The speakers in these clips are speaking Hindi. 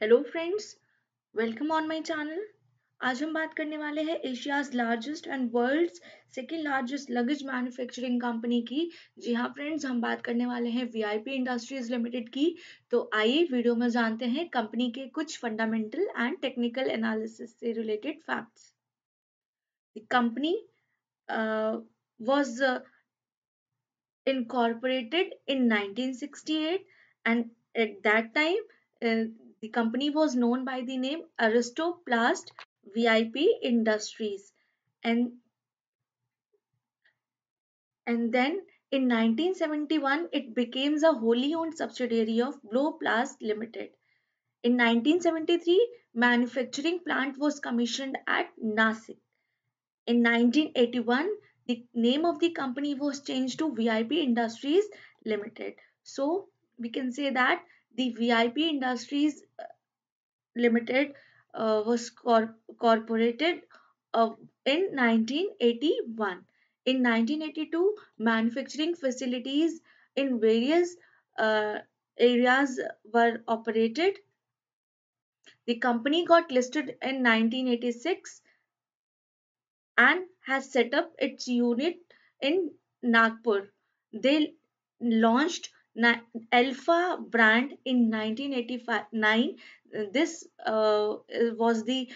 Hello friends, welcome on my channel. आज हम बात करने वाले हैं Asia's largest and world's second largest luggage manufacturing company की। जी हाँ फ्रेंड्स, हम बात करने वाले हैं वीआईपी इंडस्ट्रीज लिमिटेड की। तो आइए वीडियो में जानते हैं कंपनी के कुछ फंडामेंटल एंड टेक्निकल एनालिसिस से related facts. The company was incorporated in 1968, and at that time the company was known by the name Aristoplast VIP Industries, and then in 1971 it became a wholly owned subsidiary of Gloplast Limited. In 1973 manufacturing plant was commissioned at Nasik. In 1981, the name of the company was changed to VIP Industries Limited. So we can say that the VIP Industries Limited was corporated uh, in 1981. In 1982, manufacturing facilities in various uh, areas were operated. The company got listed in 1986 and has set up its unit in Nagpur. They launched Alpha brand in 1989. This was the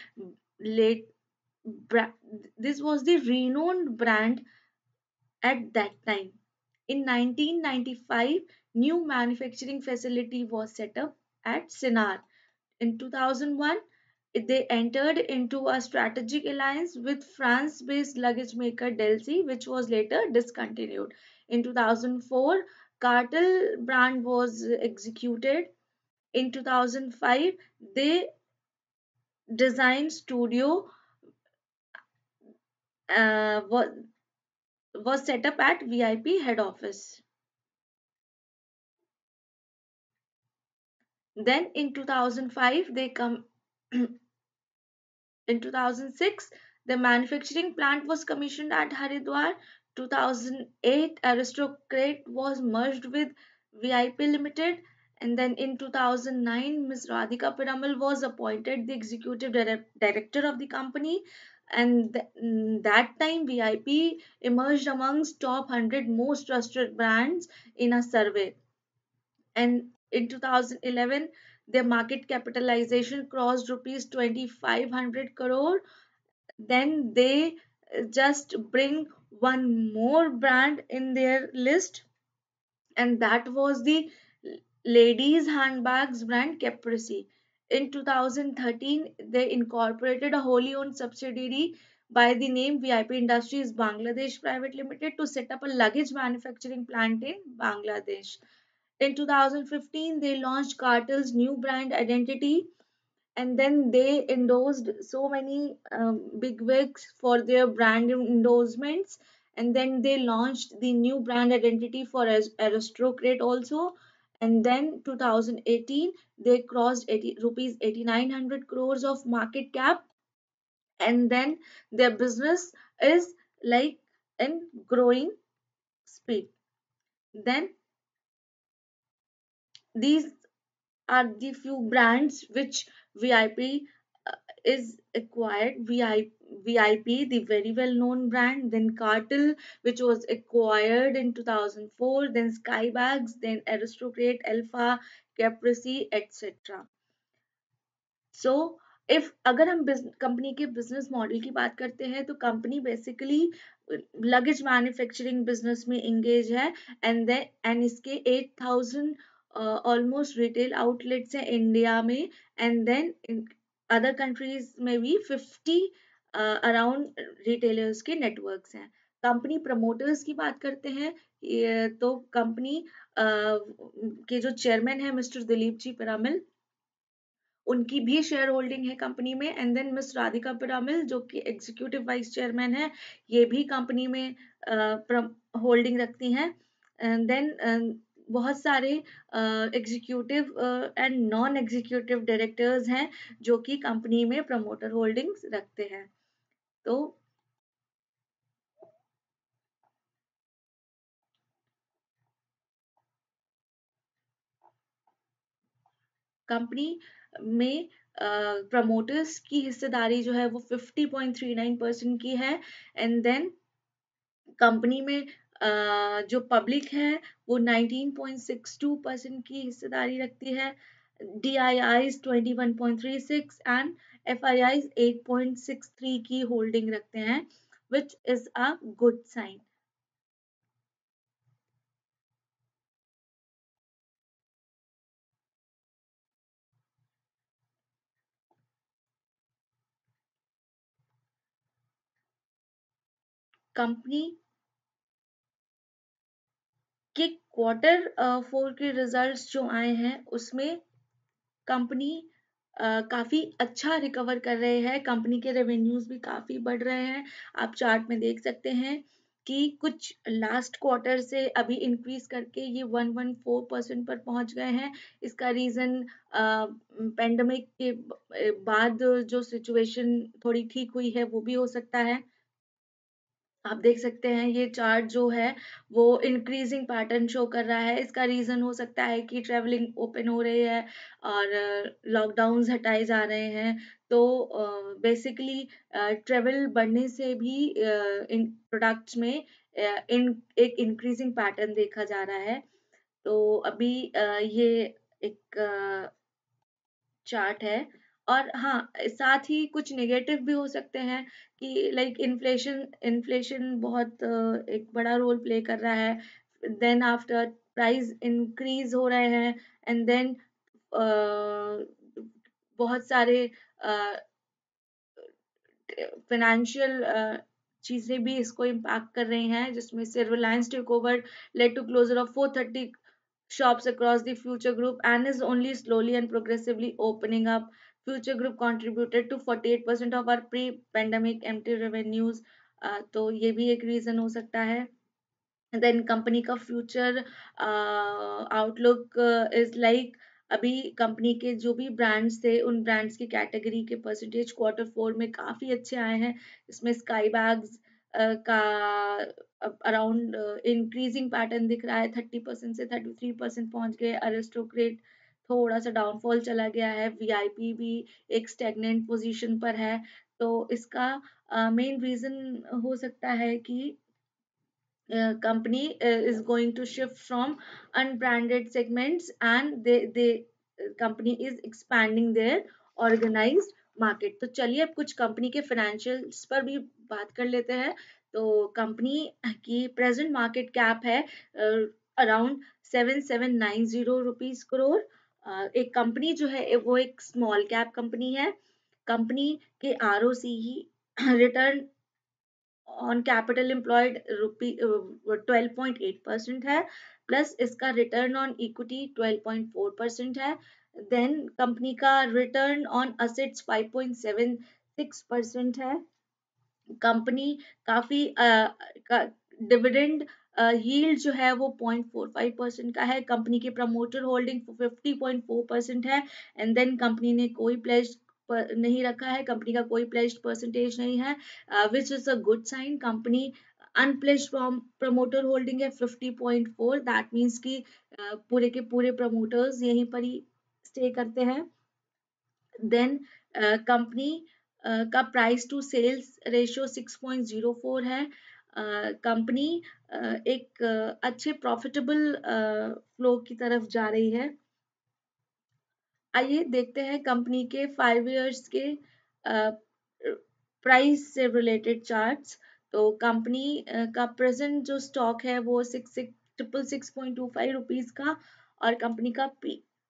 late bra- this was the renowned brand at that time. In 1995, new manufacturing facility was set up at Sinnar. In 2001, they entered into a strategic alliance with France-based luggage maker Delci, which was later discontinued. In 2004, Cartel brand was executed. In 2005, they design studio was set up at VIP head office. Then in 2005, they come In 2006, the manufacturing plant was commissioned at Haridwar. 2008, Aristocrat was merged with VIP Limited. And then in 2009, Ms. Radhika Piramal was appointed the executive director of the company. And that time, VIP emerged amongst top 100 most trusted brands in a survey. And in 2011, their market capitalization crossed rupees 2500 crore. Then they just bring one more brand in their list, and that was the ladies handbags brand Caprici. In 2013, they incorporated a wholly owned subsidiary by the name VIP Industries Bangladesh Private Limited to set up a luggage manufacturing plant in Bangladesh. In 2015, they launched Cartel's new brand identity, and then they endorsed so many big wigs for their brand endorsements, and then they launched the new brand identity for Aristocrat also. And then 2018 they crossed 80 rupees 8900 crores of market cap, and then their business is like in growing speed. Then these are the few brands which VIP is acquired. VIP, the very well known brand, then Cartel, which was acquired in 2004, then Skybags, then Aristocrat, Alpha, Caprici, etc. So if अगर हम कंपनी के बिजनेस मॉडल की बात करते हैं तो company basically luggage manufacturing business में इंगेज है, एंड इसके 8000 ऑलमोस्ट रिटेल आउटलेट्स हैं इंडिया में, एंड देन अदर कंट्रीज में भी 50 अराउंड रिटेलर्स के नेटवर्क्स हैं। कंपनी प्रमोटर्स की बात करते हैं तो कंपनी के जो चेयरमैन है मिस्टर दिलीप जी पिरामिल, उनकी भी शेयर होल्डिंग है कंपनी में। And then miss Radhika Piramal जो कि एग्जीक्यूटिव वाइस चेयरमैन है, ये भी कंपनी में होल्डिंग रखती हैं। एंड देन बहुत सारे executive and non executive directors हैं जो कि कंपनी में प्रमोटर होल्डिंग्स रखते हैं। तो कंपनी में प्रमोटर्स की हिस्सेदारी जो है वो 50.39% की है। एंड देन कंपनी में जो पब्लिक है वो 19.62% की हिस्सेदारी रखती है। DIIs 21.36 एंड FIIs 8.63 की होल्डिंग रखते हैं, which is a good sign. Company के क्वार्टर 4 के रिजल्ट्स जो आए हैं उसमें कंपनी काफी अच्छा रिकवर कर रहे हैं। कंपनी के रेवेन्यूज भी काफी बढ़ रहे हैं। आप चार्ट में देख सकते हैं कि कुछ लास्ट क्वार्टर से अभी इंक्रीज करके ये 114% पर पहुंच गए हैं। इसका रीजन पेंडेमिक के बाद जो सिचुएशन थोड़ी ठीक हुई है वो भी हो सकता है। आप देख सकते हैं ये चार्ट जो है वो इंक्रीजिंग पैटर्न शो कर रहा है। इसका रीजन हो सकता है कि ट्रेवलिंग ओपन हो रही है और लॉकडाउन्स हटाए जा रहे हैं। तो बेसिकली ट्रेवल बढ़ने से भी इन प्रोडक्ट्स में इन एक इंक्रीजिंग पैटर्न देखा जा रहा है। तो अभी ये एक चार्ट है। और हाँ, साथ ही कुछ नेगेटिव भी हो सकते हैं कि लाइक इन्फ्लेशन इन्फ्लेशन बहुत एक बड़ा रोल प्ले कर रहा है। देन आफ्टर प्राइस इंक्रीज हो रहे हैं। एंड देन बहुत सारे फाइनेंशियल चीजें भी इसको इम्पैक्ट कर रही हैं, जिसमें से Reliance take over led to closure of 430 shops across the Future Group and is only slowly and progressively opening up. Future Group contributed to 48% of our pre-pandemic empty revenues. तो ये भी एक रीजन हो सकता है। देन कंपनी का फ्यूचर आउटलुक इज लाइक, अभी कंपनी के जो भी ब्रांड्स थे उन ब्रांड्स की कैटेगरी के परसेंटेज क्वार्टर 4 में काफी अच्छे आए हैं। इसमें स्काई बैग्स का अराउंड इंक्रीजिंग पैटर्न दिख रहा है। 30% से 33% पहुंच गए। अरिस्टोक्रेट थोड़ा सा डाउनफॉल चला गया है। VIP भी एक स्टेगनेंट पोजीशन पर है। तो इसका मेन रीजन हो सकता है कि company is going to shift from unbranded segments, and they company is expanding their organized market. तो चलिए अब कुछ कंपनी के फाइनेंशियल्स पर भी बात कर लेते हैं। तो कंपनी की प्रेजेंट मार्केट कैप है अराउंड 7790 रुपीज करोड़। एक कंपनी जो है वो एक स्मॉल कैप कंपनी है। कंपनी के ROCE return on capital employed rupee 12.8% है, प्लस इसका रिटर्न ऑन इक्विटी 12.4% है। देन कंपनी का रिटर्न ऑन असेट्स 5.76% है। कंपनी काफी डिविडेंड यील्ड जो है वो 0.45% का है। कंपनी की प्रमोटर होल्डिंग 50.4% है। एंड देन कंपनी ने कोई प्लेज नहीं रखा है। कंपनी का कोई प्लेज परसेंटेज नहीं है, which is a good sign. Company unpledged promoter holding है 50.4। दैट मीन्स कि पूरे के पूरे प्रमोटर्स यहीं पर ही स्टे करते हैं। देन कंपनी का प्राइस टू सेल्स रेशियो 6.04 है। कंपनी एक अच्छे प्रॉफिटेबल फ्लो की तरफ जा रही है। आइए देखते हैं कंपनी के 5 इयर्स के प्राइस से रिलेटेड चार्ट्स। तो कंपनी का प्रेजेंट जो स्टॉक है वो 666.25 का, और कंपनी का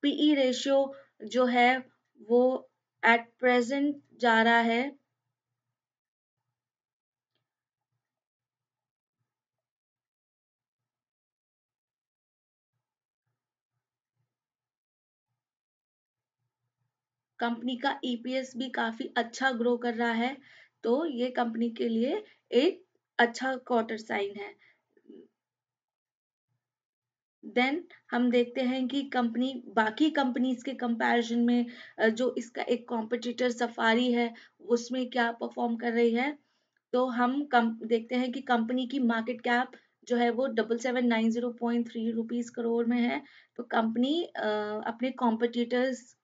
PE रेशियो जो है वो एट प्रेजेंट जा रहा है कंपनी का EPS भी काफी अच्छा ग्रो कर रहा है। तो ये कंपनी के लिए एक अच्छा क्वार्टर साइन है। देन हम देखते हैं कि कंपनी बाकी कंपनीज के कंपैरिजन में जो इसका एक कॉम्पिटिटर सफारी है उसमें क्या परफॉर्म कर रही है। तो हम देखते हैं कि कंपनी की मार्केट कैप जो है वो 7790.3 रुपीज करोड़ में है। तो कंपनी अपने कॉम्पिटिटर्स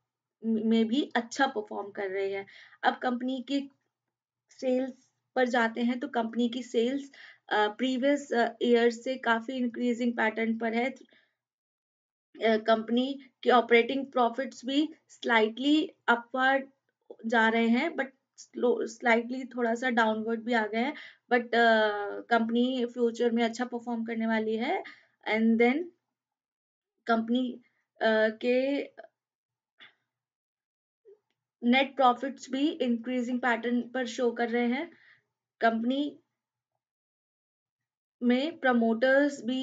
में भी अच्छा परफॉर्म कर रहे हैं। अब कंपनी के सेल्स पर जाते हैं तो कंपनी की सेल्स प्रीवियस ईयर से काफी इंक्रीजिंग पैटर्न पर है। कंपनी के ऑपरेटिंग प्रॉफिट्स भी स्लाइटली अपवर्ड जा रहे हैं, बट स्लाइटली थोड़ा सा डाउनवर्ड भी आ गए हैं। बट कंपनी फ्यूचर में अच्छा परफॉर्म करने वाली है। एंड देन कंपनी के नेट प्रॉफिट्स भी इंक्रीजिंग पैटर्न पर शो कर रहे हैं। कंपनी में प्रमोटर्स भी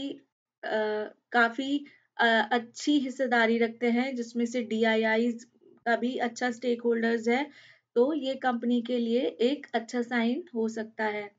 काफी अच्छी हिस्सेदारी रखते हैं, जिसमें से डीआईआईज का भी अच्छा स्टेक होल्डर्स है। तो ये कंपनी के लिए एक अच्छा साइन हो सकता है।